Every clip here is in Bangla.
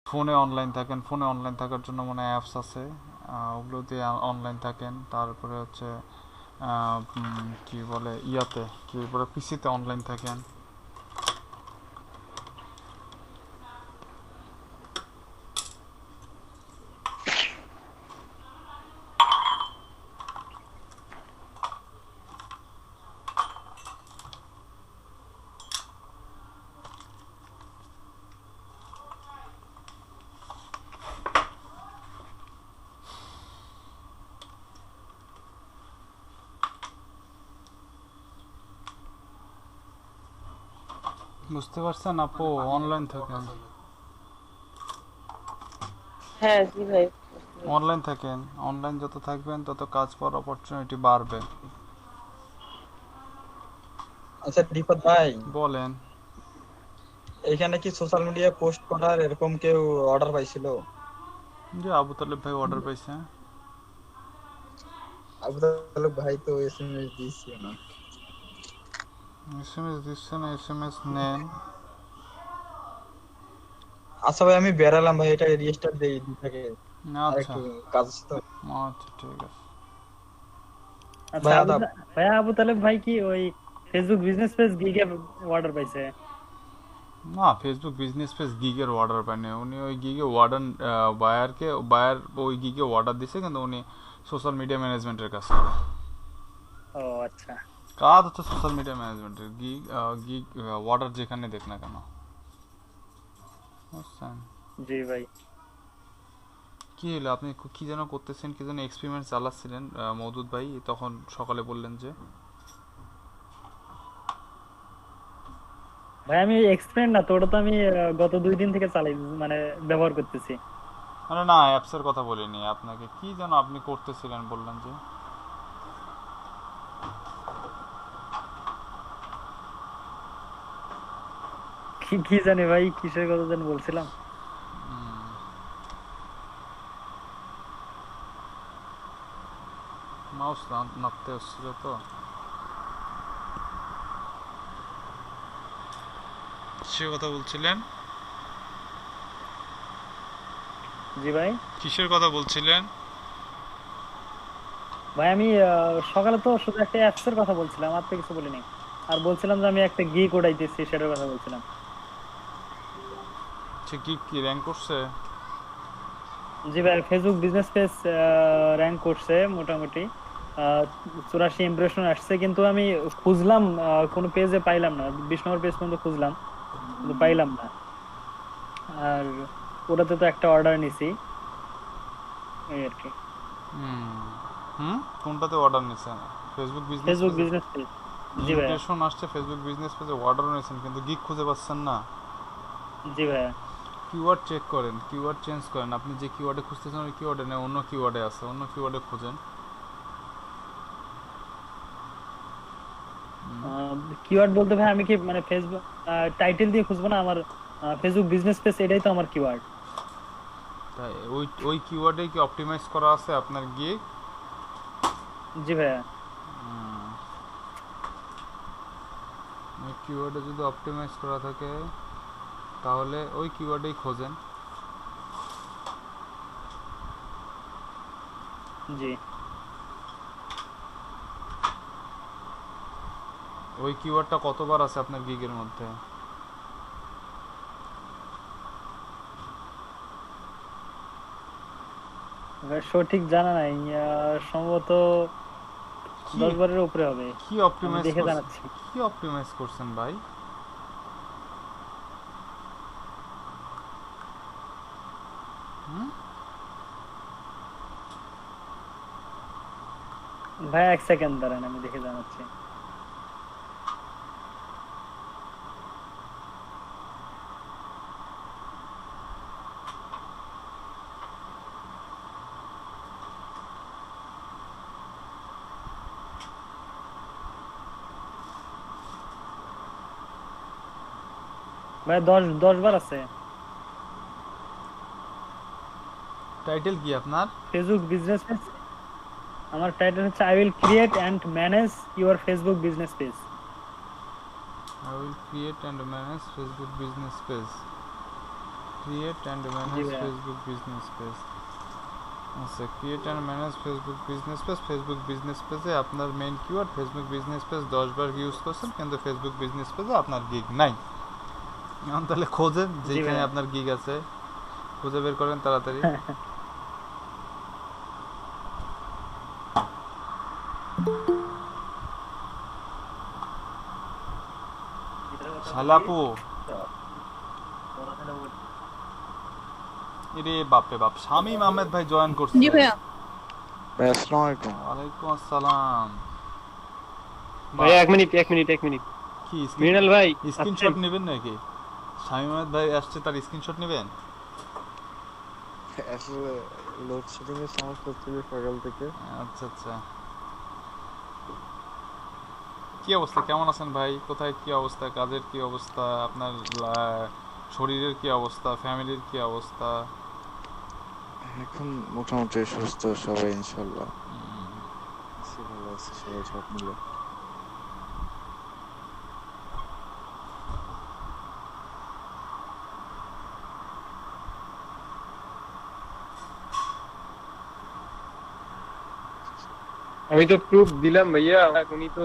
ফোনে অনলাইন থাকেন, ফোনে অনলাইন থাকার জন্য মনে হয় অ্যাপস আছে, ওগুলো দিয়ে অনলাইন থাকেন। তারপরে হচ্ছে কি বলে ইয়াতে, কি বলে পিসিতে অনলাইন থাকেন। বুঝতে পারছেন আপু? অনলাইন থাকেন, হ্যাঁ জি ভাই, বুঝতে পেরেছি। অনলাইন থাকেন। অনলাইন যত থাকবেন তত কাজ পাওয়ার অপরচুনিটি বাড়বে। আচ্ছা রিফাত ভাই, বলেন। এখানে কি সোশ্যাল মিডিয়ায় পোস্ট করার এরকম কেউ অর্ডার পাইছিল? যে আবু তালেব ভাই অর্ডার পাইছে। আবু তালেব ভাই তো এসএমএস দিয়েছিল না। এসএমএস দিচ্ছে না, এসএমএস নেন। আচ্ছা ভাই, আমি বেরালাম ভাই, এটা রিস্টার্ট দেই থাকে। আর আচ্ছা একটু কাজ আছে তো। আচ্ছা, ঠিক আছে। আচ্ছা ভাই আদাব। ভাইয়া আবু তালেব ভাই কি ওই ফেসবুক বিজনেস পেজ গিগে অর্ডার পাইছে? না, ফেসবুক বিজনেস পেজ গিগের অর্ডার পায়নি। উনি ওই গিগে ওয়ার্ডার, বায়ার ওই গিগে অর্ডার দিছে, কিন্তু উনি সোশ্যাল মিডিয়া ম্যানেজমেন্টের কাজ করে। ও আচ্ছা। কাজ হচ্ছে সোশ্যাল মিডিয়া ম্যানেজমেন্টের। গিগ গিগ অর্ডার যেখানে দেখ না কেন, বুঝছেন? জি ভাই। কি হলো, আপনি কি যেন করতেছেন, কি যেন এক্সপেরিমেন্ট চালাচ্ছিলেন মওদুদ ভাই, তখন সকালে বললেন যে? ভাই আমি এক্সপেরিয়েন্স না তো, ওটা তো আমি গত 2 দিন থেকে চালাই, মানে ব্যবহার করতেছি। আরে না, অ্যাপসের কথা বলিনি আপনাকে, কি যেন আপনি করতেছিলেন বললেন যে? কি কি জানি ভাই, কিসের কথা যেন বলছিলাম। মাউস নাড়তে হচ্ছিল তো। সে কথা বলছিলেন? জি ভাই। কিসের কথা বলছিলেন? ভাই আমি সকালে তো শুধু একটা অ্যাপস এর কথা বলছিলাম, আর তো কিছু বলিনি। আর বলছিলাম যে আমি একটা গিগ উড়াইতেছি, সেটার কথা বলছিলাম। সে কি র্যাঙ্ক করছে? জি ভাই, ফেসবুক বিজনেস পেজ র্যাঙ্ক করছে মোটামুটি। 84 ইমপ্রেশন আসছে, কিন্তু আমি খুঁজলাম, কোনো পেজে পাইলাম না। 20 নম্বর পেজ পর্যন্ত খুঁজলাম, কিন্তু পাইলাম না। আর ওটাতে তো একটা অর্ডার নিছি, এই আর কি। হুম হুম কোনটাতে অর্ডার নিছেন? ফেসবুক বিজনেস ফেসবুক পেজে বিজনেস পেজ। জি ভাইয়া। ইমপ্রেশন আসছে, ফেসবুক বিজনেস পেজে অর্ডার নিয়েছেন, কিন্তু গিগ খুঁজে পাচ্ছেন না। জি ভাইয়া। কিওয়ার্ড চেক করেন, কিওয়ার্ড চেঞ্জ করেন। আপনি যে কিওয়ার্ডে খুঁজতেছেন ওই কিওয়ার্ডে নেই, অন্য কিওয়ার্ডে আছে, অন্য কিওয়ার্ডে খুঁজেন। কিওয়ার্ড বলতে ভাই আমি কি মানে ফেসবুক টাইটেল দিয়ে খুঁজবো না? আমার ফেসবুক বিজনেস পেজ এটাই তো আমার কিওয়ার্ড। তাই ওই ওই কিওয়ার্ডেই কি অপটিমাইজ করা আছে আপনার গিগ? জি ভাইয়া। ওই কিওয়ার্ডে যদি অপটিমাইজ করা থাকে তাহলে ওই কিওয়ার্ডেই খোঁজেন। জি ওই কিওয়ার্ডটা কতবার আছে আপনার গিগের মধ্যে? ভাই, সঠিক জানা নাই। সম্ভবত কি 10 বারের উপরে হবে। কি আমি অপটিমাইজ দেখে করছেন, জানাচ্ছি। কি অপটিমাইজ করছেন ভাই? হুম ভাই 1 সেকেন্ড দাঁড়ান, আমি দেখে জানাচ্ছি। ভাই 10 বার আছে। টাইটেল কি আপনার? Facebook business page. আমার টাইটেল হচ্ছে I will create and manage your Facebook business page. I will create and manage Facebook business page. Create and জি ম্যানেজ ভাইয়া। Facebook business page. আচ্ছা, create and manage Facebook business page. Facebook business পেজে আপনার main keyword Facebook business page 10 বার ইউজ করছেন, কিন্তু ফেসবুক বিজনেস পেজে আপনার গিগ নাই। এখন তাহলে খোঁজেন জি যেখানে ভাইয়া। আপনার গিগ আছে, খুঁজে বের করেন তাড়াতাড়ি। শালাপু, এরে বাপরে বাপ, শামীম আহমেদ ভাই জয়েন জি করছে। ভাইয়া। ভাই আসসালামু আলাইকুম। ওয়ালাইকুম আসসালাম। ভাই বাহ, এক মিনিট এক মিনিট এক মিনিট কি মৃণাল ভাই স্ক্রিনশট আসছেন? নেবেন নাকি? শামীম আহমেদ ভাই আসছে, তার স্ক্রিনশট নেবেন? আসলে লোডশেডিং এর সমস্যা ছিল সকাল থেকে। আচ্ছা আচ্ছা, কি অবস্থা, কেমন আছেন ভাই? কোথায় কি অবস্থা, কাজের কি অবস্থা, আপনার শরীরের কি অবস্থা, ফ্যামিলির কি অবস্থা? এখন মোটামুটি সুস্থ সবাই ইনশাল্লাহ। আছি, ভালো আছে সবাই সব মিলে। আমি তো প্রুফ দিলাম ভাইয়া, উনি তো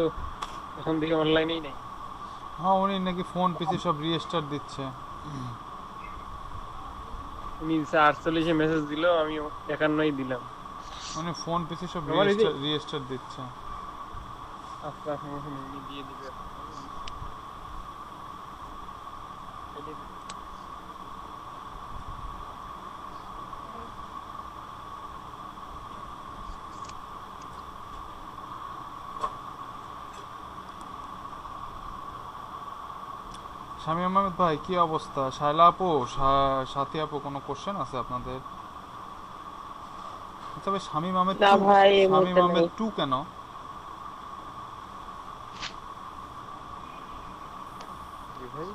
এখন থেকে অনলাইনেই নেই। হ্যাঁ, উনি নাকি ফোন পিসি সব রিস্টার্ট দিচ্ছে। উনি 48 মেসেজ দিল, আমি 51 দিলাম। উনি ফোন পিসি সব আমার এই যে রিস্টার্ট দিচ্ছে। আচ্ছা সমস্যা নেই, উনি দিয়ে দিবে। শামীম আহমেদ ভাই কি অবস্থা? শায়লা আপু, সাথী আপু, কোনো কোশ্চেন আছে আপনাদের? আচ্ছা ভাই, শামীম আহমেদ না টু, ভাই এই শামীম মুহূর্তে আহমেদ নেই। টু কেন? জি ভাই।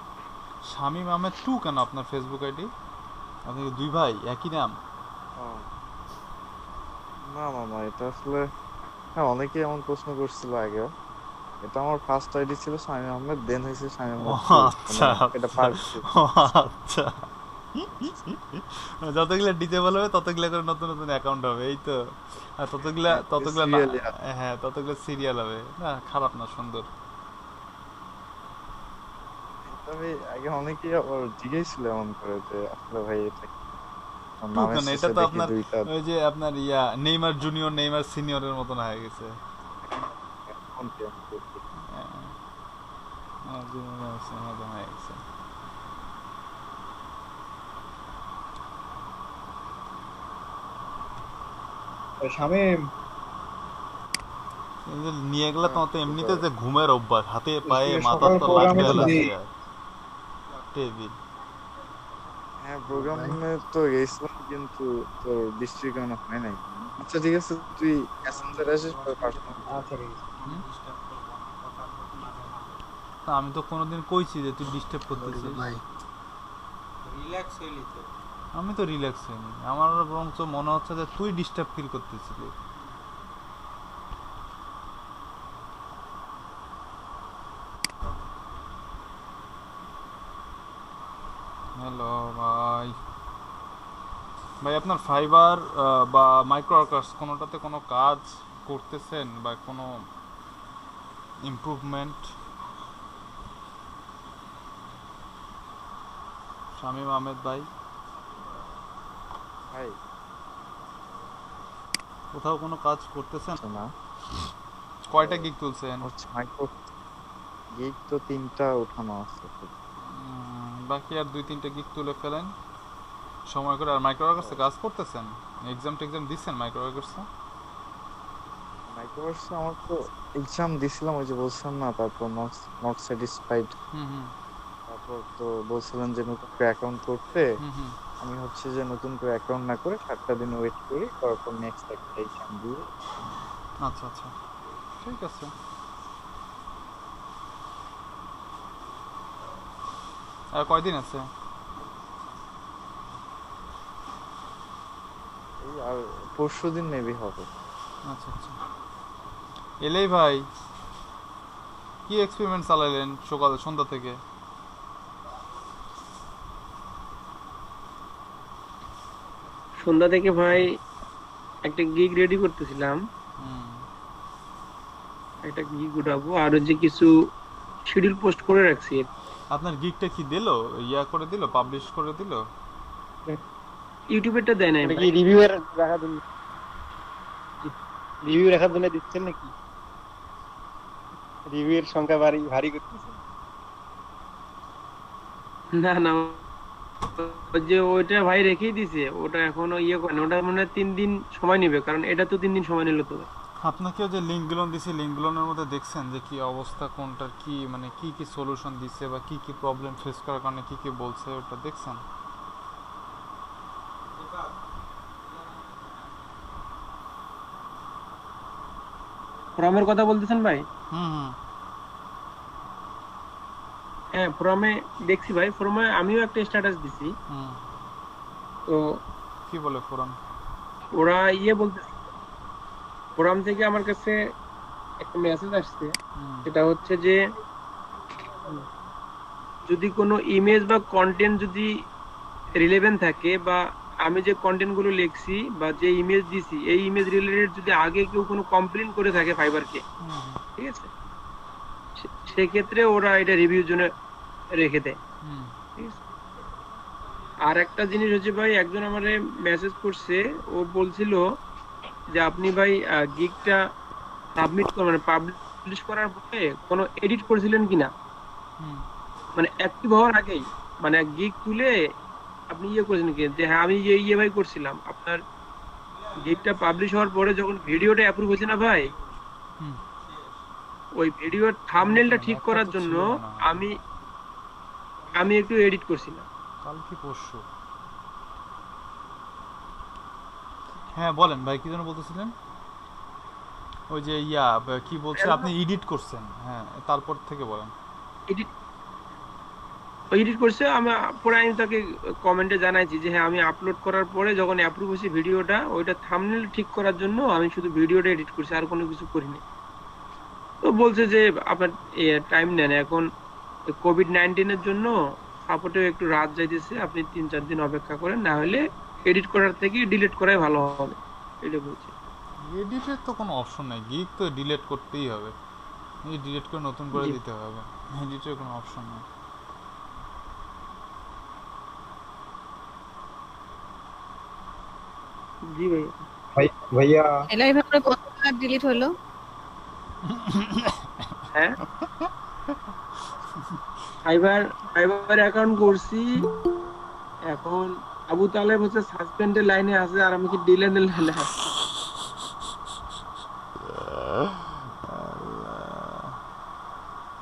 শামীম আহমেদ টু কেন আপনার ফেসবুক আইডি? আপনি কি দুই ভাই একই নাম? ও, না না না, এটা আসলে হ্যাঁ অনেকেই এমন প্রশ্ন করছিল আগেও। এটা আমার ফার্স্ট আইডি ছিল শামীম আহমেদ, দেন হয়েছে শামীম ও আহমেদ টু। মানে আচ্ছা এটা আচ্ছা, পার্ট। ও আচ্ছা, যতগুলা ডিজেবল হবে ততগুলা করে নতুন নতুন অ্যাকাউন্ট হবে, এই তো। আর ততগুলা না, সিরিয়ালি। হ্যাঁ ততগুলো সিরিয়াল হবে না, খারাপ না, সুন্দর। তবে আগে অনেকেই আবার জিজ্ঞেস এমন করে যে আসলে ভাই এটা কি? আমার টু নামের কেন? এটা শেষে তো দেখি আপনার দুইটা। ওই যে আপনার নেইমার জুনিয়র নেইমার সিনিয়রের মতন হয়ে গেছে। কোনটি আমি দেখি। হ্যাঁ, জুনিয়র নেইমার সিনিয়র মতন হয়ে গেছে। শামীম, এই যে নিয়ে গেলে তোমার তো কি এমনিতে করে? যে ঘুমের অভ্যাস, হাতে পায়ে মাথার সকাল তো প্রোগ্রামে লাগবে হলো যদি চেয়ার টেবিল। হ্যাঁ প্রোগ্রামে তো গেছিলাম, কিন্তু তোর বৃষ্টির কারণে হয় নাই। আচ্ছা ঠিক আছে, তুই অ্যাসেঞ্জারে আসিস পরে পার্সোনাল। আচ্ছা ঠিক আছে। হুম? তা আমি তো কোনোদিন কইছি যে তুই ডিস্টার্ব করতেছিস? আমি তো রিল্যাক্স হইনি, আমার বরঞ্চ মনে হচ্ছে যে তুই ডিস্টার্ব ফিল করতেছিলি। হ্যালো ভাই। ভাই আপনার ফাইবার বা মাইক্রো ওয়ার্কার্স কোনোটাতে কোনো কাজ করতেছেন বা কোনো ইমপ্রুভমেন্ট? শামীম আহমেদ ভাই, ভাই কোথাও কোনো কাজ করতেছেন? আচ্ছা না, কয়টা গিগ তুলছেন? হচ্ছে মাইক্রো গিগ তো 3টা উঠানো আছে। বাকি আর 2-3টা গিগ তুলে ফেলেন সময় করে। আর মাইক্রো ওয়ার্কার্সে কাজ করতেছেন? এক্সাম টেক্সাম দিচ্ছেন মাইক্রো ওয়ার্কার্সে? মাইক্রোভার্সে আমার তো এক্সাম দিছিলাম, ওই যে বলছিলাম না, তারপর নট নট স্যাটিসফাইড। হুম হুম তারপর তো বলছিলেন যে নতুন করে অ্যাকাউন্ট করতে। হুম হুম। আমি হচ্ছে যে নতুন করে অ্যাকাউন্ট না করে 7টা দিন ওয়েট করি, তারপর নেক্সট একটা এক্সাম দিয়ে। আচ্ছা আচ্ছা, ঠিক আছে। আর কয়দিন আছে? এই আর পরশুদিন মেবি হবে। আচ্ছা আচ্ছা। এলেই ভাই, কি এক্সপেরিমেন্ট চালালেন সকাল সন্ধ্যা থেকে? সন্ধ্যা থেকে ভাই একটা গিগ রেডি করতেছিলাম, হুম। একটা গিগ উঠাবো, আর যে কিছু শিডিউল পোস্ট করে রাখছি। আপনার গিগটা কি দিলো, ইয়া করে দিলো, পাবলিশ করে দিলো? ইউটিউবেরটা দেয় নাই মানে কি ভাই। রিভিউয়ার রাখার জন্য, রিভিউ রাখার জন্য দিচ্ছেন নাকি? রিভিউয়ের সংখ্যা ভারী ভারী করতেছেন। না না, ওই যে ওইটা ভাই রেখেই দিছে, ওটা এখনো ইয়ে করে না, ওটা মনে হয় 3 দিন সময় নেবে, কারণ এটা তো 3 দিন সময় নিল তো। আপনাকেও যে লিঙ্কগুলো দিছে, লিঙ্কগুলোর মধ্যে দেখছেন যে কি অবস্থা, কোনটার কি মানে কি কি সলিউশন দিছে বা কি কি প্রবলেম ফেস করার কারণে কি কি বলছে, ওটা দেখছেন? ফোরামের কথা বলতেছেন ভাই? হুম হুম। হ্যাঁ, ফোরামে দেখছি ভাই, ফোরামে আমিও একটা স্ট্যাটাস দিছি। হুম। তো কি বলে ফোরাম? ওরা ইয়ে বলতে, ফোরাম থেকে আমার কাছে একটা মেসেজ আসছে, হুম সেটা হচ্ছে যে যদি কোনো ইমেজ বা কন্টেন্ট যদি রিলেভেন্ট থাকে, বা আমি যে কন্টেন্ট গুলো লিখছি বা যে ইমেজ দিছি এই ইমেজ রিলেটেড যদি আগে কেউ কোনো কমপ্লেন করে থাকে ফাইবারকে, হুম ঠিক আছে, সেক্ষেত্রে ওরা এটা রিভিউর জন্য রেখে দেয়, হুম ঠিক আছে। আর একটা জিনিস হচ্ছে ভাই, একজন আমারে মেসেজ করছে, ও বলছিল যে আপনি ভাই গিগটা সাবমিট মানে পাবলিশ করার পরে কোনো এডিট করেছিলেন কিনা, হুম মানে অ্যাক্টিভ হওয়ার আগেই, মানে গিগ তুলে আপনি ইয়ে করেছেন কি, যে হ্যাঁ আমি ভাই করছিলাম। আপনার গিগটা পাবলিশ হওয়ার পরে যখন ভিডিওটা অ্যাপ্রুভ হয়েছে না ভাই, হুম। ওই ভিডিওর থাম্বনেলটা ঠিক একটা করার তো জন্য ছিল মনে হয়, আমি আমি একটু এডিট করছিলাম। কাল কি পরশু। হ্যাঁ বলেন ভাই, কি যেন বলতেছিলেন? ওই যে কি বলছে, আপনি এডিট করছেন, হ্যাঁ তারপর থেকে বলেন। এডিট এডিট করছে, আমি পরে আমি তাকে কমেন্টে জানাইছি যে হ্যাঁ আমি আপলোড করার পরে যখন অ্যাপ্রুভ হয়েছে ভিডিওটা, ওইটা থাম্বনেল ঠিক করার জন্য আমি শুধু ভিডিওটা এডিট করছি, আর কোনো কিছু করিনি। তো বলছে যে আপনার টাইম নেন, এখন কোভিড-19 জন্য সাপোর্টে একটু রাত যাইতেছে, আপনি 3-4 দিন অপেক্ষা করেন, না হলে এডিট করার থেকে ডিলিট করাই ভালো হবে, এটা বলছে। এডিটের তো কোনো অপশন নাই, গিগ তো ডিলিট করতেই হবে, এই ডিলিট করে নতুন করে জি দিতে হবে, এডিটের কোনো অপশন নেই। জি ভাই। ভাইয়া এলাই ভাবে কতবার ডিলিট হলো? হ্যাঁ, ফাইবার ফাইবার অ্যাকাউন্ট করছি, এখন আবু তালেব হচ্ছে সাসপেন্ডের লাইনে আছে, আর আমি কি ডিলেটের লাইনে আছি।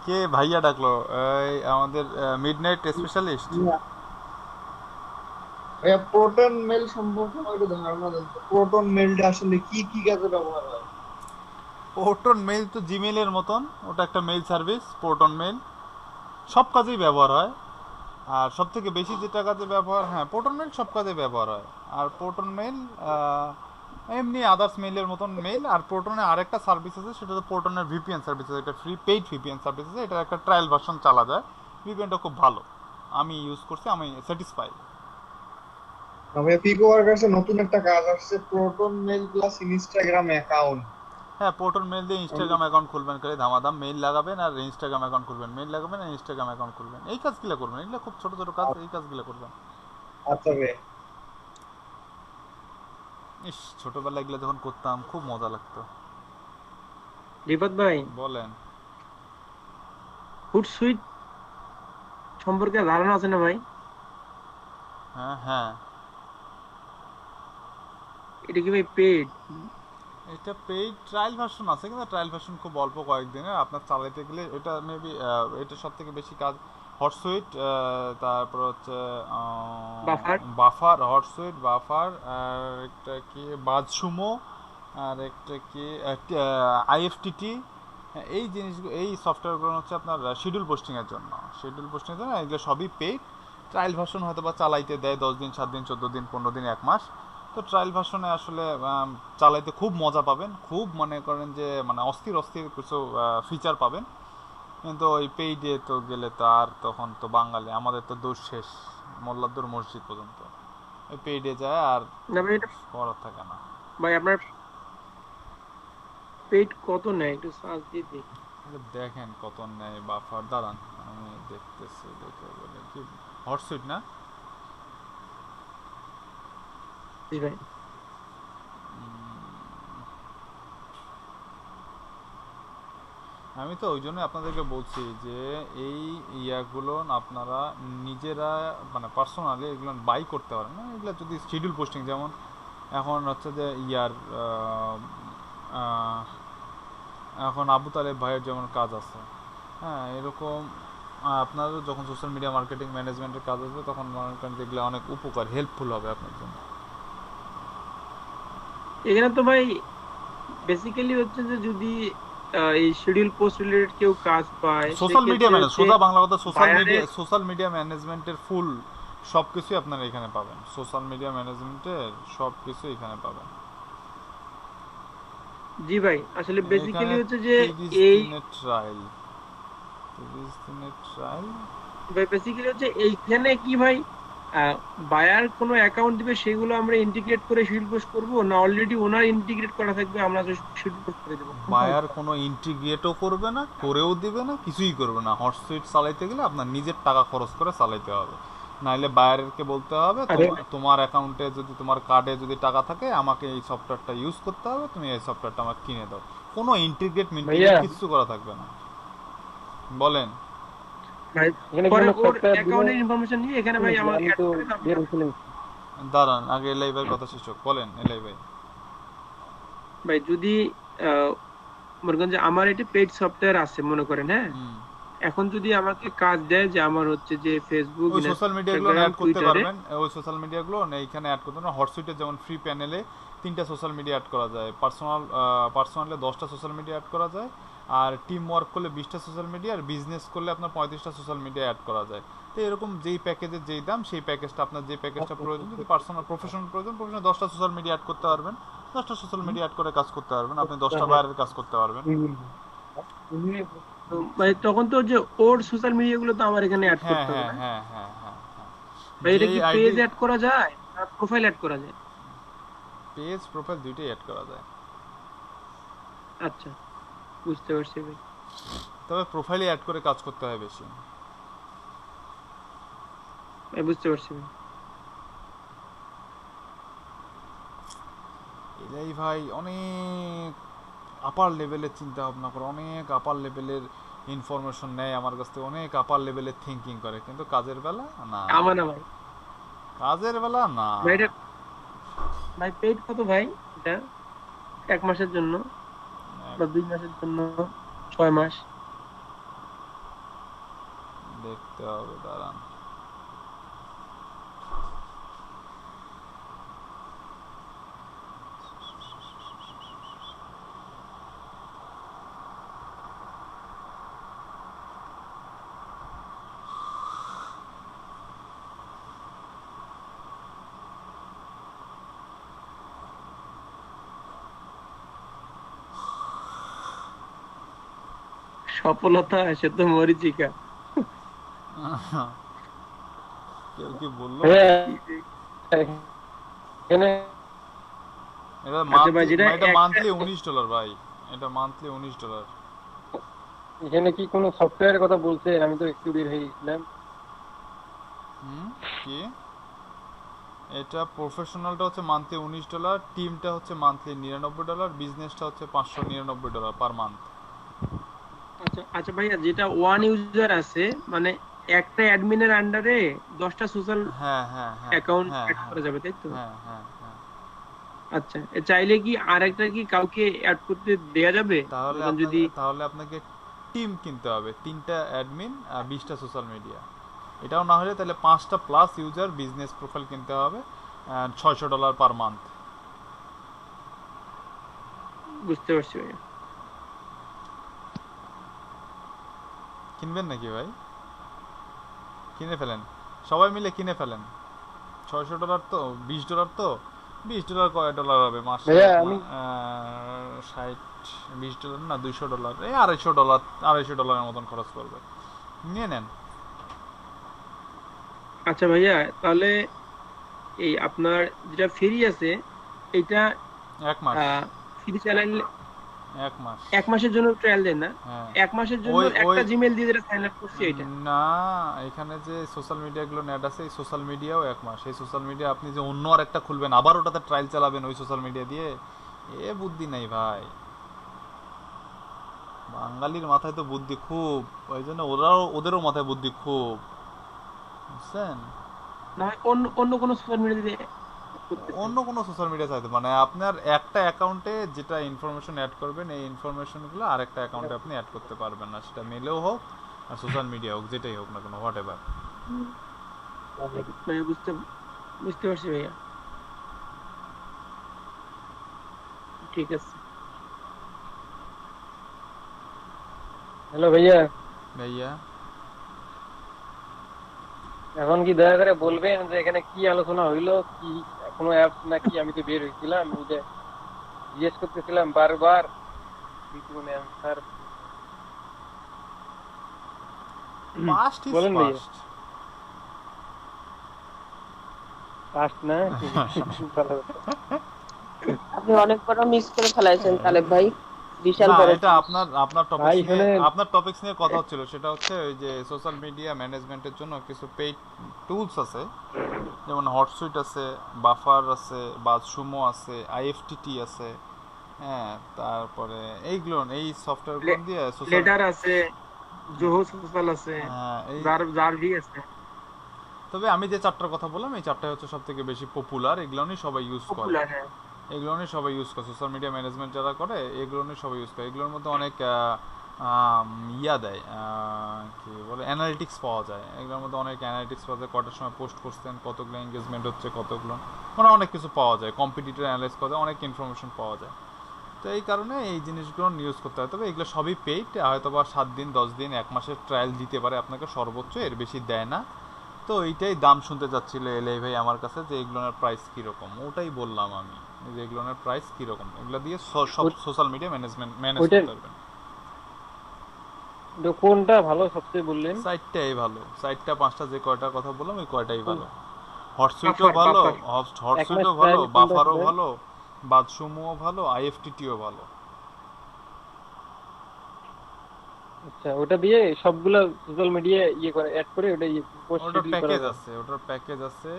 কে ভাইয়া ডাকলো? এই আমাদের মিডনাইট স্পেশালিস্ট। ভাইয়া প্রোটন মেল সম্পর্কে আমার একটু ধারণা দেন তো। প্রোটন মেলটা আসলে কি কি কাজে ব্যবহার হয়? প্রোটন মেইল তো জিমেইলের মতন, ওটা একটা মেইল সার্ভিস। প্রোটন মেইল সব কাজেই ব্যবহার হয়, আর সব থেকে বেশি যেটা কাজে ব্যবহার, হ্যাঁ প্রোটন মেইল সব কাজে ব্যবহার হয়। আর প্রোটন মেইল এমনি আদার্স মেইলের মতন মেইল। আর প্রোটনের আরেকটা সার্ভিস আছে, সেটা হচ্ছে প্রোটনের ভিপিএন সার্ভিস আছে, একটা ফ্রি পেইড ভিপিএন সার্ভিস আছে, এটা একটা ট্রায়াল ভার্সন চালা যায়। ভিপিএনটা খুব ভালো, আমি ইউজ করছি, আমি স্যাটিসফাই। ভাইয়া পিকো ওয়ার কাছে নতুন একটা কাজ আসছে, Proton mail plus Instagram account. হ্যাঁ, প্রোটন মেইল দিয়ে ইনস্টাগ্রাম অ্যাকাউন্ট খুলবেন, করে ধামাধাম মেইল লাগাবেন আর ইনস্টাগ্রাম অ্যাকাউন্ট খুলবেন, মেইল লাগাবেন আর ইনস্টাগ্রাম অ্যাকাউন্ট খুলবেন, এই কাজগুলো করবেন। এগুলো খুব ছোট ছোট কাজ, এই কাজগুলো করবেন। আচ্ছা ভাই, ইস, ছোটবেলায় এগুলো যখন করতাম খুব মজা লাগতো। রিফাত ভাই, বলেন। ফুড সুইট সম্পর্কে ধারণা আছে না ভাই? হ্যাঁ হ্যাঁ, এটা কি ভাই পেড? এটা পেইড ট্রায়াল ভার্সন আছে, কিন্তু ট্রায়াল ভার্সন খুব অল্প কয়েকদিনের, আপনার চালাইতে গেলে এটা মেবি, এটা সব থেকে বেশি কাজ হটসুইট, তারপর হচ্ছে বাফার। বাফার, হটসুইট, বাফার, আর একটা কি বাজসুমো, আর একটা কি আইএফটিটি। এই জিনিসগুলো, এই সফটওয়্যারগুলো হচ্ছে আপনার শিডিউল পোস্টিংয়ের জন্য, এগুলো সবই পেইড। ট্রায়াল ভার্সন হয়তো বা চালাইতে দেয় 10 দিন, 7 দিন, 14 দিন, 15 দিন, 1 মাস। তো ট্রায়াল ভার্সনে আসলে চালাইতে খুব মজা পাবেন, খুব মনে করেন যে মানে অস্থির অস্থির কিছু ফিচার পাবেন। কিন্তু ওই পেইডে তো গেলে তো আর তখন তো বাঙালি, আমাদের তো দূর শেষ, মোল্লাদ্দুর মসজিদ পর্যন্ত। ওই পেইডে যায় আর না ভাই এটা করার থাকে না। ভাই আপনার পেইড কত নেয় একটু সার্চ দিয়ে দেখি। এটা দেখেন কত নেয় বাফার, দাঁড়ান আমি দেখতেছি, দেখে বলে কি হটসুইট না? জি ভাই আমি তো ওই জন্য আপনাদেরকে বলছি যে এই ইয়াগুলো আপনারা নিজেরা মানে পার্সোনালি এগুলো বাই করতে পারেন না। এগুলো যদি শিডিউল পোস্টিং, যেমন এখন হচ্ছে যে ইয়ার আহ, এখন আবু তালেব ভাইয়ের যেমন কাজ আছে, হ্যাঁ এরকম আপনারও যখন সোশ্যাল মিডিয়া মার্কেটিং ম্যানেজমেন্টের কাজ আসবে তখন মনে করেন যেগুলো অনেক উপকার হেল্পফুল হবে আপনার জন্য। এখানে তো ভাই বেসিক্যালি হচ্ছে যে যদি এই শিডিউল পোস্ট রিলেটেড কেউ কাজ পায় সোশ্যাল মিডিয়া ম্যানেজ, সোজা বাংলা কথা, বায়ারের সোশ্যাল মিডিয়া ম্যানেজমেন্টের ফুল সব কিছুই আপনারা এখানে পাবেন। সোশ্যাল মিডিয়া ম্যানেজমেন্টের সব কিছু এখানে পাবেন। জি ভাই আসলে বেসিক্যালি এখানে হচ্ছে যে 30 এই দিনের ট্রায়াল, 30 দিনের ট্রায়াল। ভাই বেসিক্যালি হচ্ছে এইখানে কি ভাই বায়ার কোনো অ্যাকাউন্ট দিবে সেগুলো আমরা ইন্টিগ্রেট করে শিডিউল পোস্ট করব, না অলরেডি ওনার ইন্টিগ্রেট করা থাকবে আমরা শিডিউল পোস্ট করে দেব? বায়ার কোনো ইন্টিগ্রেটও করবে না, করেও দিবে না, কিছুই করবে না। হটসুইট চালাইতে গেলে আপনার নিজের টাকা খরচ করে চালাইতে হবে, নাইলে বায়ারকে বলতে হবে তোমার অ্যাকাউন্টে যদি তোমার কার্ডে যদি টাকা থাকে আমাকে এই সফটওয়্যারটা ইউজ করতে হবে, তুমি এই সফটওয়্যারটা আমাকে কিনে দাও। কোনো ইন্টিগ্রেট কিছু করা থাকবে না। বলেন ভাই এখানে পরে কোনো ওর সফটওয়্যার অ্যাকাউন্টের ইনফরমেশন নিয়ে এখানে ভাই আমার আমি অ্যাড তো করে দাও। বের হয়েছিলাম। দাঁড়ান আগে এলাই ভাই কথা শেষ হোক। বলেন এলাই ভাই। ভাই যদি মনে করেন যে আমার এটা পেইড সফটওয়্যার আছে মনে করেন, হ্যাঁ এখন যদি আমাকে কাজ দেয় যে আমার হচ্ছে যে ফেসবুক, ওই সোশ্যাল মিডিয়াগুলো ইনস্টাগ্রাম, অ্যাড করতে টুইটারে পারবেন, ওই সোশ্যাল মিডিয়াগুলো এইখানে অ্যাড করতে পারবেন। হটসুইটে যেমন ফ্রি প্যানেলে 3টা সোশ্যাল মিডিয়া অ্যাড করা যায়, পার্সোনালে 10টা সোশ্যাল মিডিয়া অ্যাড করা যায়, আর টিম ওয়ার্ক করলে 20টা সোশ্যাল মিডিয়া, আর বিজনেস করলে আপনার 35টা সোশ্যাল মিডিয়া অ্যাড করা যায়। তো এরকম যেই প্যাকেজের যেই দাম সেই প্যাকেজটা আপনার যে প্যাকেজটা প্রয়োজন, যদি পার্সোনাল প্রফেশনাল প্রয়োজন 10টা সোশ্যাল মিডিয়া অ্যাড করতে পারবেন, 10টা সোশ্যাল মিডিয়া অ্যাড করে কাজ করতে পারবেন, আপনি 10টা বাইরের কাজ করতে পারবেন। তো ভাই তখন তো যে ওর সোশ্যাল মিডিয়া গুলো তো আমার এখানে অ্যাড হ্যাঁ করতে হবে হ্যাঁ না? হ্যাঁ হ্যাঁ হ্যাঁ হ্যাঁ। ভাই এটা কি যেই পেজ আইডি, অ্যাড করা যায় না প্রোফাইল অ্যাড করা যায়? পেজ প্রোফাইল দুইটাই অ্যাড করা যায়, আচ্ছা বুঝতে পারছি ভাই। তবে প্রোফাইলে অ্যাড করে কাজ করতে হয় বেশি। ভাই বুঝতে পারছি ভাই। এটাই ভাই অনেক আপার লেভেলের চিন্তা ভাবনা করে, অনেক আপার লেভেলের ইনফরমেশন নেয় আমার কাছ থেকে, অনেক আপার লেভেলের থিঙ্কিং করে, কিন্তু কাজের বেলা না, আমার না ভাই। কাজের বেলা না। ভাই এটা ভাই পেইড কত ভাই এটা? 1 মাসের জন্য বা 2 মাসের জন্য, 6 মাস? দেখতে হবে, দাঁড়ান। সফলতা সে তো মরিচিকা। কেউ কি বললো? এখানে এটা আচ্ছা ভাই, যেটা মান্থলি $19 ভাই, এটা মান্থলি $19। এখানে কি কোনো সফটওয়্যারের কথা বলছে? আমি তো একটু বের হয়ে গেছিলাম। কি এটা প্রফেশনালটা হচ্ছে মান্থলি $19, টিমটা হচ্ছে মান্থলি $99, বিজনেসটা হচ্ছে $599 পার মান্থ। আচ্ছা আচ্ছা ভাইয়া, যেটা ওয়ান ইউজার আছে মানে একটা অ্যাডমিনের আন্ডারে 10টা সোশ্যাল হ্যাঁ হ্যাঁ হ্যাঁ অ্যাকাউন্ট হ্যাঁ অ্যাড করা যাবে তাই তো? হ্যাঁ হ্যাঁ হ্যাঁ। আচ্ছা চাইলে কি আরেকটা কি কাউকে অ্যাড করতে দেয়া যাবে? তাহলে তখন যদি আপনাকে টিম কিনতে হবে, 3টা অ্যাডমিন আর 20টা সোশ্যাল মিডিয়া। এটাও না হলে তাহলে 5টা প্লাস ইউজার বিজনেস প্রোফাইল কিনতে হবে, $600 পার মান্থ। বুঝতে পারছি ভাইয়া। কিনবেন নাকি ভাই? কিনে ফেলেন, সবাই মিলে কিনে ফেলেন। $600 তো, $20 তো, $20 কয় ডলার হবে মাসে? ভাইয়া, আমি 20 না $200, এই $250 মতন খরচ করবে, নিয়ে নেন। আচ্ছা ভাইয়া তাহলে এই আপনার যেটা ফ্রি আছে এটা 1 মাস, ফ্রি চালাইলে 1 মাস। 1 মাসের জন্য ট্রায়াল দেন না? হ্যাঁ 1 মাসের জন্য ওই একটা ওই জিমেইল দিয়ে যেটা সাইন আপ করছি এটা। না, এখানে যে সোশ্যাল মিডিয়াগুলো নেট আছে, এই সোশ্যাল মিডিয়াও 1 মাস। এই সোশ্যাল মিডিয়া আপনি যে অন্য আর একটা খুলবেন আবার ওটাতে ট্রায়াল চালাবেন ওই সোশ্যাল মিডিয়া দিয়ে, এ বুদ্ধি নেই ভাই। বাঙালির মাথায় তো বুদ্ধি খুব, ওই জন্য ওদেরও মাথায় বুদ্ধি খুব, বুঝছেন? না হয় অন্য অন্য কোনো সোশ্যাল মিডিয়া দিয়ে করতেছেন। অন্য কোনো সোশ্যাল মিডিয়া চাইতে মানে আপনার একটা অ্যাকাউন্টে যেটা ইনফরমেশন অ্যাড করবেন এই ইনফরমেশনগুলো আরেকটা অ্যাকাউন্টে আপনি অ্যাড করতে পারবেন না, সেটা মেলেও হোক আর সোশ্যাল মিডিয়া হোক, যেটাই হোক না কেন, হোয়াট এভার। ভাইয়া বুঝতে বুঝতে পারছি ভাইয়া, ঠিক আছে। হ্যালো ভাইয়া, ভাইয়া এখন কি দয়া করে বলবেন যে এখানে কি আলোচনা হইলো, কি কোনো অ্যাপস নাকি? আমি তো বের হয়েছিলাম, ওইটা জিজ্ঞেস করতেছিলাম বারবার, কিন্তু কোনো অ্যান্সার। পাস্ট ইজ বলেন ভাইয়া। পাস্ট। ফার্স্ট না ভালো কথা। আপনি অনেক বড় মিস করে ফেলাইছেন তালেব ভাই, বিশাল না, বড়। এটা আপনার ভাই, টপিকস নিয়ে, শুনেন। আপনার টপিকস নিয়ে কথা হচ্ছিল, সেটা হচ্ছে ওই যে সোশ্যাল মিডিয়া ম্যানেজমেন্টের জন্য কিছু পেইড টুলস আছে, যেমন হটসুইট আছে, বাফার আছে, বাজসুমো আছে, আইএফটিটি আছে, হ্যাঁ, তারপরে এইগুলো এই সফটওয়্যারগুলো দিয়ে সোশ্যাল, লেটার আছে, জোহো সোশ্যাল আছে, হ্যাঁ এই, জারভি আছে। তবে আমি যে চারটার কথা বললাম এই চারটাই হচ্ছে সব থেকে বেশি পপুলার, এগুলো নিয়ে সবাই ইউজ করে, পপুলার, হ্যাঁ। এগুলো নিয়ে সবাই ইউজ করে, সোশ্যাল মিডিয়া ম্যানেজমেন্ট যারা করে এগুলো নিয়ে সবাই ইউজ করে। এগুলোর মধ্যে অনেক ইয়া দেয়, কি বলে, অ্যানালিটিক্স পাওয়া যায়, এগুলোর মধ্যে অনেক অ্যানালিটিক্স পাওয়া যায়, কটার সময় পোস্ট করছেন, কতগুলো এঙ্গেজমেন্ট হচ্ছে, কতগুলো, মানে অনেক কিছু পাওয়া যায়, কম্পিটিটর অ্যানালাইজ করা যায়, অনেক ইনফরমেশন পাওয়া যায়। তো এই কারণে এই জিনিসগুলো ইউজ করতে হয়। তবে এগুলো সবই পেইড, হয়তো বা 7 দিন 10 দিন 1 মাসের ট্রায়াল দিতে পারে আপনাকে সর্বোচ্চ, এর বেশি দেয় না। তো এইটাই দাম শুনতে চাচ্ছিল এলাই ভাই আমার কাছে, যে এগুলোর প্রাইস কীরকম, ওটাই বললাম আমি যে এগুলোর প্রাইস কীরকম, এগুলো দিয়ে সব সোশ্যাল মিডিয়া ম্যানেজ ওইটার করতে পারবেন। তো কোনটা ভালো সবচেয়ে বললেন? সাইটটাই ভালো, সাইটটা 5টা যে কয়টার কথা বললাম ওই কয়টাই ভালো। হটসুইটও ভালো, হটসুইটও ভালো, trial কোনটা বাফারও আছে? ভালো, বাজসুমোও ভালো, আইএফটিটিও ভালো। আচ্ছা, ওটা দিয়ে সবগুলা সোশ্যাল মিডিয়া ইয়ে করে অ্যাড করে ওটা পোস্ট ওটার শিডিউল করা প্যাকেজ যায়। আছে, ওটার প্যাকেজ আছে,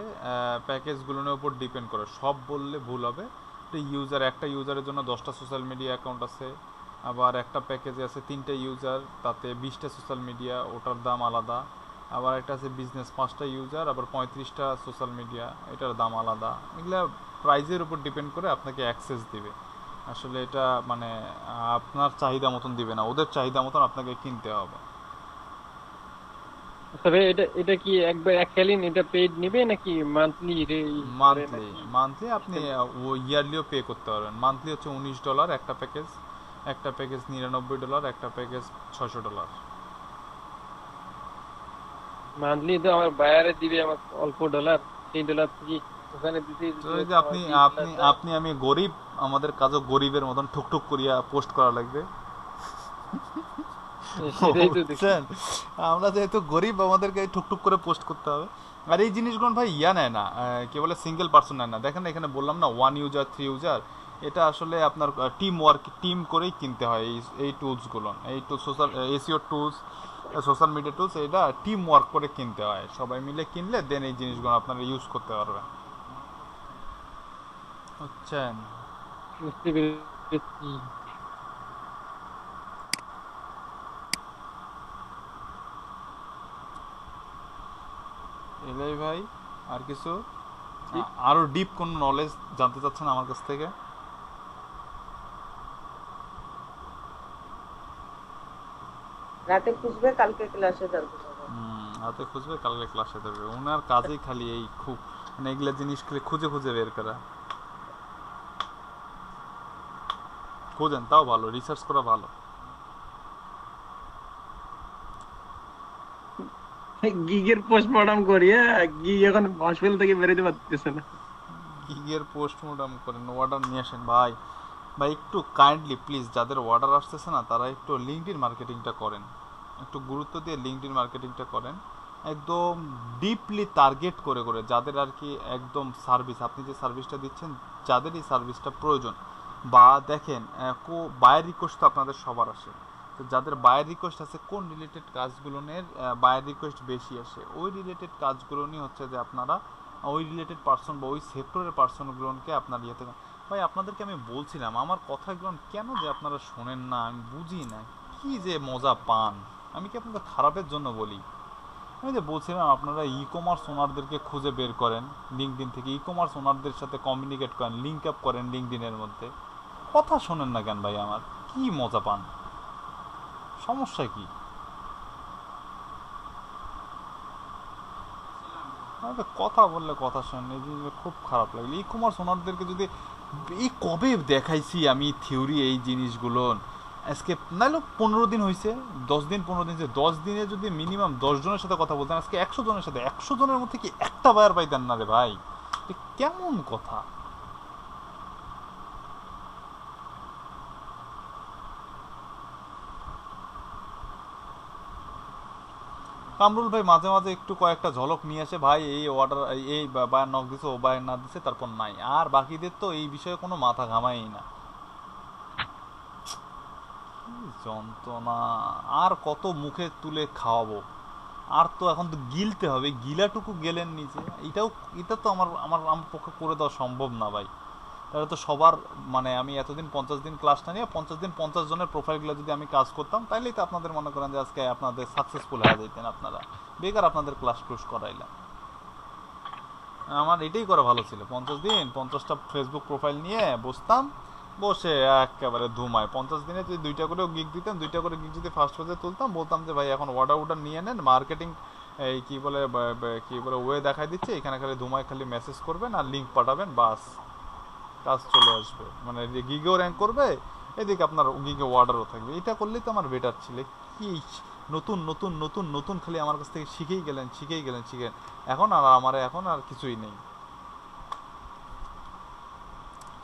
প্যাকেজগুলোর উপর ডিপেন্ড করে, সব বললে ভুল হবে। একটা ইউজারের জন্য 10টা সোশ্যাল মিডিয়া অ্যাকাউন্ট আছে, আবার একটা প্যাকেজে আছে 3টে ইউজার, তাতে 20টা সোশ্যাল মিডিয়া, ওটার দাম আলাদা। আবার একটা আছে বিজনেস 5টা ইউজার, আবার 35টা সোশ্যাল মিডিয়া, এটার দাম আলাদা। এগুলা প্রাইজের উপর ডিপেন্ড করে আপনাকে অ্যাক্সেস দিবে। আসলে এটা মানে আপনার চাহিদা মতন দিবে না, ওদের চাহিদা মতন আপনাকে কিনতে হবে। তবে এটা এটা কি একবার এককালীন এটা পেইড নিবে নাকি মান্থলি? মান্থলি আপনি ইয়ারলিও পে করতে পারবেন। মান্থলি হচ্ছে $19 একটা প্যাকেজ, একটা প্যাকেজ $99, একটা প্যাকেজ $600। মান্থলি তো আমার বায়ারে দিবে আমার অল্প ডলার, সেই ডলার থেকে ওখানে দিতে তো এই যে আপনি আমি গরিব, আমাদের কাজও গরিবের মতন ঠুকঠুক করিয়া পোস্ট করা লাগবে, সেটাই তো দেখছি। বুঝছেন? আমরা যেহেতু গরিব আমাদেরকে এই ঠুকঠুক করে পোস্ট করতে হবে। আর এই জিনিসগুলো ভাই ইয়া নেয় না, কি বলে, সিঙ্গেল পার্সন নেয় না। দেখেন এখানে বললাম না 1 ইউজার 3 ইউজার, এটা আসলে আপনার টিম করেই কিনতে হয় এই টুলসগুলো, এই social SEO tools, social media tools, এটা টিম ওয়ার্ক করে কিনতে হয়, সবাই মিলে কিনলে দেন এই জিনিসগুলো আপনারা ইউজ করতে পারবেন, বুঝছেন? বুঝতে পেরেছি। এলাই ভাই, আর কিছু আরো ডিপ কোন নলেজ জানতে চাচ্ছেন আমার কাছ থেকে? রাতে খুঁজবে, কালকে ক্লাসে জানতে পারবে। হাতে খুঁজবে, কালকে ক্লাসে দেবে। ওনার কাজেই খালি এই খুব মানে এগুলা জিনিস খুঁজে খুঁজে বের করা। খোঁজেন তাও ভালো, রিসার্চ করা ভালো। গিগের পোস্টমর্টম করি, গিগ এখন হসপিটাল থেকে বেরোতে পারতেছে না। গিগের পোস্টমর্টম করেন, অর্ডার নিয়ে আসেন ভাই। ভাই একটু কাইন্ডলি প্লিজ, যাদের অর্ডার আসতেছে না তারা একটু লিঙ্কডইন মার্কেটিংটা করেন, একটু গুরুত্ব দিয়ে লিঙ্কডইন মার্কেটিংটা করেন। একদম ডিপলি টার্গেট করে করে যাদের আর কি একদম সার্ভিস, আপনি যে সার্ভিসটা দিচ্ছেন যাদের এই সার্ভিসটা প্রয়োজন, বা দেখেন বায়ার রিকোয়েস্ট তো আপনাদের সবার আসে, তো যাদের বায়ার রিকোয়েস্ট আছে কোন রিলেটেড কাজগুলোর বায়ার রিকোয়েস্ট বেশি আসে, ওই রিলেটেড কাজগুলো নিয়ে হচ্ছে যে আপনারা ওই রিলেটেড পার্সন বা ওই সেক্টরের পার্সনগুলোকে আপনার ইয়েতে। ভাই আপনাদেরকে আমি বলছিলাম আমার কথাগুলো কেন যে আপনারা শোনেন না, আমি বুঝি না কি যে মজা পান। আমি কি আপনাদের খারাপের জন্য বলি? আমি যে বলছিলাম আপনারা ই কমার্স ওনারদেরকে খুঁজে বের করেন লিঙ্কডিন থেকে, ই কমার্স ওনারদের সাথে কমিউনিকেট করেন, লিঙ্ক আপ করেন লিঙ্কডিনের মধ্যে, কথা শোনেন না কেন ভাই? আমার কি মজা পান, সমস্যা কি? আমাকে কথা বললে কথা শোনেন, এই জিনিসগুলো খুব খারাপ লাগলো। ই কমার্স ওনারদেরকে যদি এই কবে দেখাইছি আমি থিওরি এই জিনিসগুলো, আজকে নাহলে 15 দিন হয়েছে, 10 দিন 15 দিন হয়েছে, 10 দিনে যদি মিনিমাম 10 জনের সাথে কথা বলতেন, আজকে 100 জনের সাথে, 100 জনের মধ্যে কি একটা বায়ার পাইতেন না রে ভাই? কেমন কথা? কামরুল ভাই মাঝে মাঝে একটু কয়েকটা ঝলক নিয়ে আসে ভাই, এই অর্ডার এই বায়ার নক দিছে, ও বায়ার না দিছে, তারপর নাই। আর বাকিদের তো এই বিষয়ে কোনো মাথা ঘামাই না। যন্ত্রণা, আর কত মুখে তুলে খাওয়াবো? আর তো এখন তো গিলতে হবে, গিলাটুকু গেলেন নিচে, এটা তো আমার আমার আমার পক্ষে করে দেওয়া সম্ভব না ভাই। তাহলে তো সবার মানে আমি এতদিন 50 দিন ক্লাসটা নিয়ে 50 দিন 50 জনের প্রোফাইলগুলো যদি আমি কাজ করতাম, তাইলেই তো আপনাদের মনে করেন যে আজকে আপনাদের সাকসেসফুল হয়ে যেতেন আপনারা। বেকার আপনাদের ক্লাস ক্লোজ করাইলাম। আমার এটাই করা ভালো ছিল, 50 দিন 50টা ফেসবুক প্রোফাইল নিয়ে বসতাম, বসে একেবারে ধুমায় 50 দিনে যদি 2টা করেও গিগ দিতাম, 2টা করে গিগ যদি ফার্স্ট পেজে তুলতাম, বলতাম যে ভাই এখন অর্ডার নিয়ে নেন, মার্কেটিং এই কি বলে ওয়ে দেখাই দিচ্ছে, এখানে খালি ধুমায় খালি মেসেজ করবেন আর লিঙ্ক পাঠাবেন, বাস কাজ চলে আসবে। মানে গিগেও র্যাঙ্ক করবে, এদিকে আপনার গিগে অর্ডারও থাকবে। এটা করলেই তো আমার বেটার ছিল। কি নতুন নতুন নতুন নতুন খালি আমার কাছ থেকে শিখেই গেলেন। এখন আর কিছুই নেই,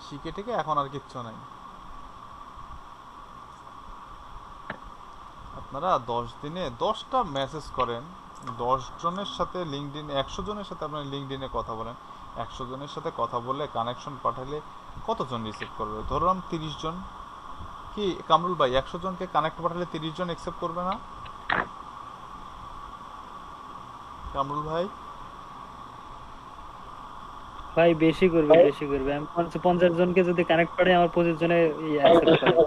শিখে টেকে এখন আর কিচ্ছু নাই। আপনারা 10 দিনে 10টা মেসেজ করেন, 10 জনের সাথে লিঙ্কডিন, 100 জনের সাথে আপনার লিঙ্কডিনে কথা বলেন, 100 জনের সাথে কথা বলে কানেকশন পাঠালে কতজন রিসিভ করবে? ধরলাম 30 জন। কি কামরুল ভাই 100 জনকে কানেক্ট পাঠালে 30 জন অ্যাকসেপ্ট করবে না? কামরুল ভাই ভাই বেশি করবে। আমি 50 জনকে যদি কানেক্ট পাঠাই, আমার 25 জনে অ্যাকসেপ্ট করে।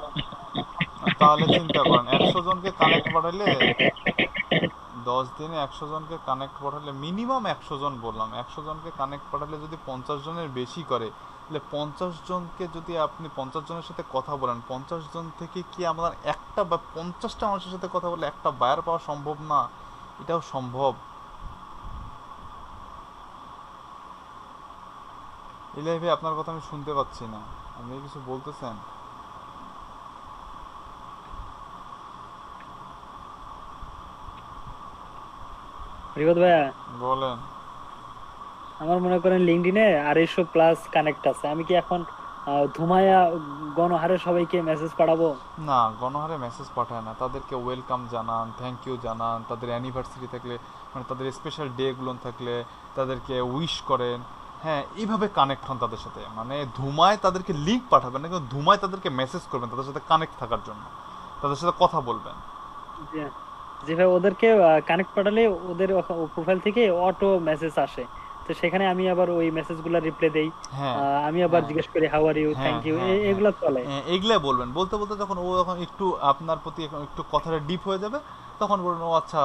তাহলে চিন্তা করেন 100 জনকে কানেক্ট পাঠালে 10 দিনে 100 জনকে কানেক্ট পাঠালে মিনিমাম 100 জন বললাম, 100 জনকে কানেক্ট পাঠালে যদি 50 জনের বেশি করে, তাহলে 50 জনকে যদি আপনি 50 জনের সাথে কথা বলেন, 50 জন থেকে কি আমার একটা বা 50টা মানুষের সাথে কথা বলে একটা বায়ার পাওয়া সম্ভব না? এটাও সম্ভব। ইলাই ভাই আপনার কথা আমি শুনতে পাচ্ছি না, আপনি কিছু বলতেছেন? রিবাদ ভাইয়া বলেন। আমার মনে করেন লিঙ্কডিনে 250+ কানেক্ট আছে, আমি কি এখন ধুমায়া গণহারে সবাইকে মেসেজ পাঠাবো? না, গণহারে মেসেজ পাঠায় না, তাদেরকে ওয়েলকাম জানান, থ্যাংক ইউ জানান, তাদের অ্যানিভার্সারি থাকলে মানে তাদের স্পেশাল ডেগুলো থাকলে তাদেরকে উইশ করেন। হ্যাঁ, এইভাবে কানেক্ট হন তাদের সাথে। মানে ধুমায় তাদেরকে লিঙ্ক পাঠাবেন না, কিন্তু ধুমায় তাদেরকে মেসেজ করবেন তাদের সাথে কানেক্ট থাকার জন্য, তাদের সাথে কথা বলবেন। যে ভাই ওদেরকে কানেক্ট পাঠালে ওদের প্রোফাইল থেকে অটো মেসেজ আসে, তো সেখানে আমি আবার ওই মেসেজগুলো রিপ্লাই দেই। আমি আবার জিজ্ঞেস করি how are you, thank you, এগুলো চলে। এগুলা বলবেন। বলতে বলতে যখন ও এখন একটু আপনার প্রতি একটু কথাটা ডিপ হয়ে যাবে, তখন বলবেন ও আচ্ছা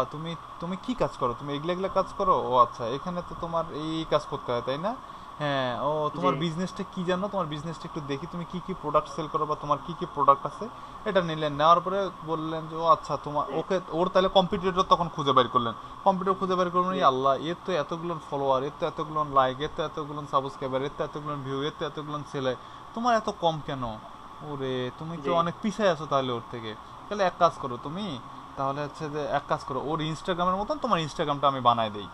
তুমি কি কাজ করো, তুমি এগুলা কাজ করো, ও আচ্ছা এখানে তো তোমার এই কাজ করতে হয় তাই না? হ্যাঁ, ও তোমার বিজনেসটা কি জানো, তোমার বিজনেসটা একটু দেখি, তুমি কি কি প্রোডাক্ট সেল করো বা তোমার কি কি প্রোডাক্ট আছে, এটা নিলেন। নেওয়ার পরে বললেন যে ও আচ্ছা তোমার ওর তাহলে কম্পিটিটর তখন খুঁজে বের করলেন। কম্পিউটার খুঁজে বের করবেন, আল্লাহ এর তো এতগুলো ফলোয়ার, এর তো এতগুলো লাইক, এর তো এতগুলো সাবস্ক্রাইবার, এর তো এতগুলো ভিউ, এর তো এতগুলো ছেলে, তোমার এত কম কেন? ওরে তুমি তো অনেক পিছিয়ে আছো তাহলে ওর থেকে। তাহলে এক কাজ করো তুমি, তাহলে হচ্ছে যে এক কাজ করো, ওর ইনস্টাগ্রামের মতন তোমার ইনস্টাগ্রামটা আমি বানাই দেই,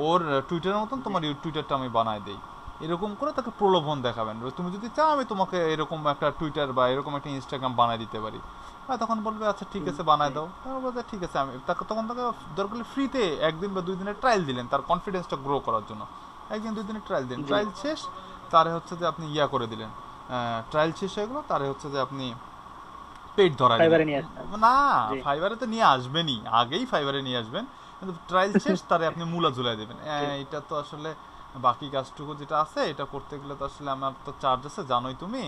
ওর টুইটারের মতন তোমার টুইটারটা আমি বানাই দেই। এরকম করে তাকে প্রলোভন দেখাবেন। তুমি যদি চাও আমি তোমাকে এরকম একটা টুইটার বা এরকম একটা ইনস্টাগ্রাম বানায় দিতে পারি, তখন বলবে আচ্ছা ঠিক আছে বানায় দাও। তারপর বলবে ঠিক আছে, আমি তাকে তখন তাকে দরকার হলে ফ্রিতে 1 দিন বা 2 দিনের ট্রায়াল দিলেন তার কনফিডেন্সটা গ্রো করার জন্য। 1 দিন 2 দিনের ট্রায়াল দিন, ট্রায়াল শেষ তারে হচ্ছে যে আপনি ইয়া করে দিলেন, ট্রায়াল শেষ হয়ে গেলো তারে হচ্ছে যে আপনি পেট ধরাই না, ফাইবারে তো নিয়ে আসবেনই, আগেই ফাইবারে নিয়ে আসবেন, কিন্তু ট্রায়াল শেষ তারে আপনি মূলা ঝুলাই দেবেন। এটা তো আসলে বাকি কাজটুকু যেটা আছে এটা করতে গেলে তো আসলে আমার তো চার্জ আছে জানোই তুমি,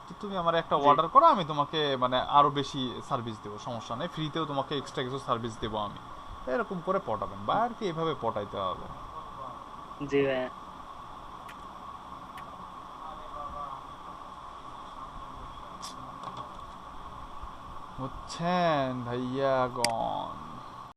তো তুমি আমার একটা অর্ডার করো, আমি তোমাকে মানে আরো বেশি সার্ভিস দেবো, সমস্যা নেই, ফ্রিতেও তোমাকে এক্সট্রা কিছু সার্ভিস দেবো আমি। এরকম করে পটাবেন, বায়ারকে এভাবে পটাইতে হবে। জি ভাই। বুঝছেন ভাইয়াগণ?